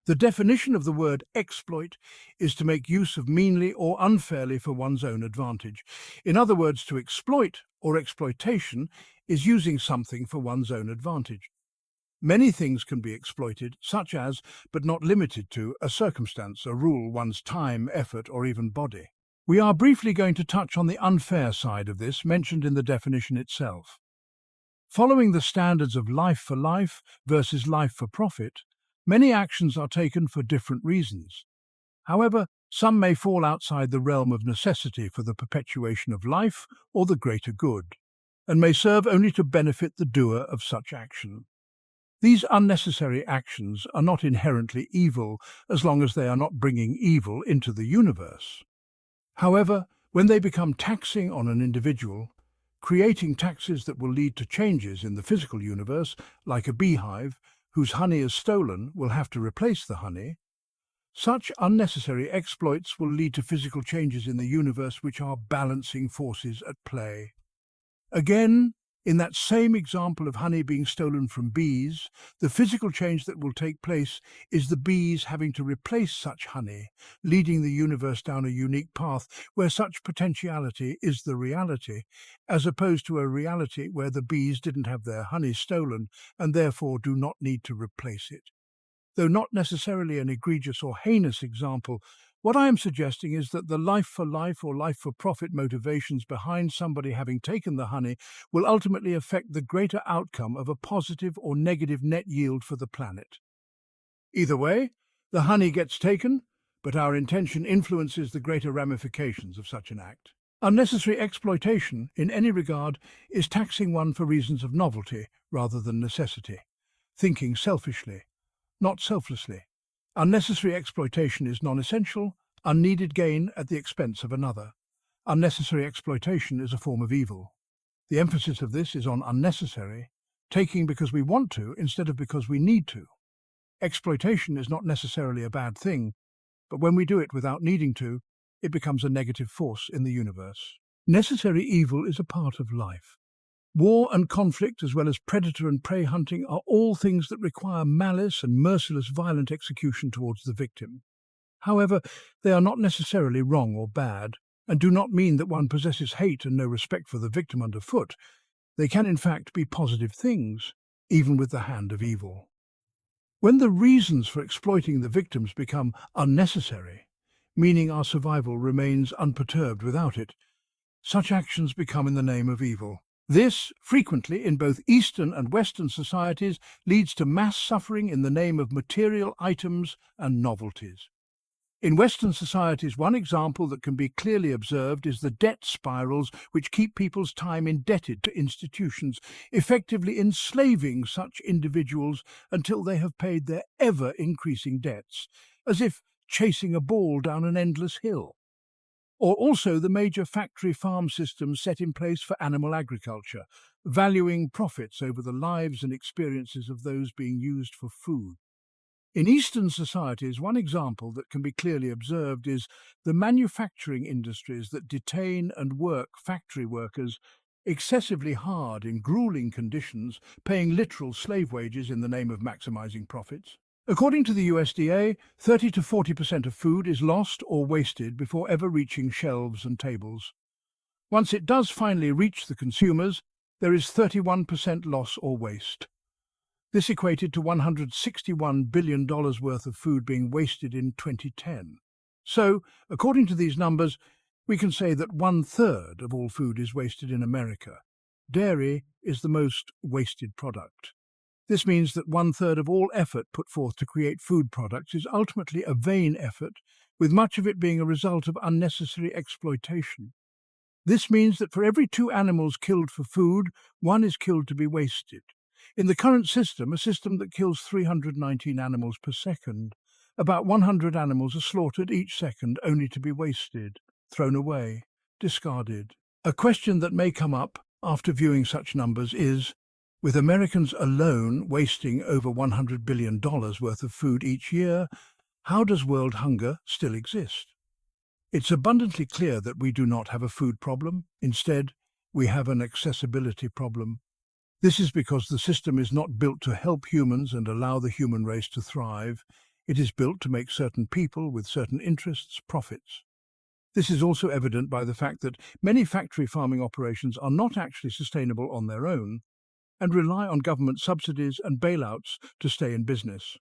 The definition of the word exploit is to make use of meanly or unfairly for one's own advantage. In other words, to exploit or exploitation is using something for one's own advantage. Many things can be exploited, such as, but not limited to, a circumstance, a rule, one's time, effort, or even body. We are briefly going to touch on the unfair side of this, mentioned in the definition itself. Following the standards of life for life versus life for profit, many actions are taken for different reasons. However, some may fall outside the realm of necessity for the perpetuation of life or the greater good, and may serve only to benefit the doer of such action. These unnecessary actions are not inherently evil as long as they are not bringing evil into the universe. However, when they become taxing on an individual, creating taxes that will lead to changes in the physical universe, like a beehive whose honey is stolen will have to replace the honey, such unnecessary exploits will lead to physical changes in the universe which are balancing forces at play. Again, in that same example of honey being stolen from bees, the physical change that will take place is the bees having to replace such honey, leading the universe down a unique path where such potentiality is the reality, as opposed to a reality where the bees didn't have their honey stolen and therefore do not need to replace it. Though not necessarily an egregious or heinous example, what I am suggesting is that the life for life or life for profit motivations behind somebody having taken the honey will ultimately affect the greater outcome of a positive or negative net yield for the planet. Either way, the honey gets taken, but our intention influences the greater ramifications of such an act. Unnecessary exploitation, in any regard, is taxing one for reasons of novelty rather than necessity, thinking selfishly, not selflessly. Unnecessary exploitation is non-essential, unneeded gain at the expense of another. Unnecessary exploitation is a form of evil. The emphasis of this is on unnecessary, taking because we want to instead of because we need to. Exploitation is not necessarily a bad thing, but when we do it without needing to, it becomes a negative force in the universe. Necessary evil is a part of life. War and conflict, as well as predator and prey hunting, are all things that require malice and merciless violent execution towards the victim. However, they are not necessarily wrong or bad, and do not mean that one possesses hate and no respect for the victim underfoot. They can in fact be positive things, even with the hand of evil. When the reasons for exploiting the victims become unnecessary, meaning our survival remains unperturbed without it, such actions become in the name of evil. This, frequently in both Eastern and Western societies, leads to mass suffering in the name of material items and novelties. In Western societies, one example that can be clearly observed is the debt spirals which keep people's time indebted to institutions, effectively enslaving such individuals until they have paid their ever-increasing debts, as if chasing a ball down an endless hill. Or also the major factory farm systems set in place for animal agriculture, valuing profits over the lives and experiences of those being used for food. In Eastern societies, one example that can be clearly observed is the manufacturing industries that detain and work factory workers excessively hard in grueling conditions, paying literal slave wages in the name of maximizing profits. According to the USDA, 30 to 40% of food is lost or wasted before ever reaching shelves and tables. Once it does finally reach the consumers, there is 31% loss or waste. This equated to $161 billion worth of food being wasted in 2010. So, according to these numbers, we can say that 1/3 of all food is wasted in America. Dairy is the most wasted product. This means that 1/3 of all effort put forth to create food products is ultimately a vain effort, with much of it being a result of unnecessary exploitation. This means that for every 2 animals killed for food, 1 is killed to be wasted. In the current system, a system that kills 319 animals per second, about 100 animals are slaughtered each second only to be wasted, thrown away, discarded. A question that may come up after viewing such numbers is, with Americans alone wasting over $100 billion worth of food each year, how does world hunger still exist? It's abundantly clear that we do not have a food problem. Instead, we have an accessibility problem. This is because the system is not built to help humans and allow the human race to thrive. It is built to make certain people with certain interests profits. This is also evident by the fact that many factory farming operations are not actually sustainable on their own and rely on government subsidies and bailouts to stay in business.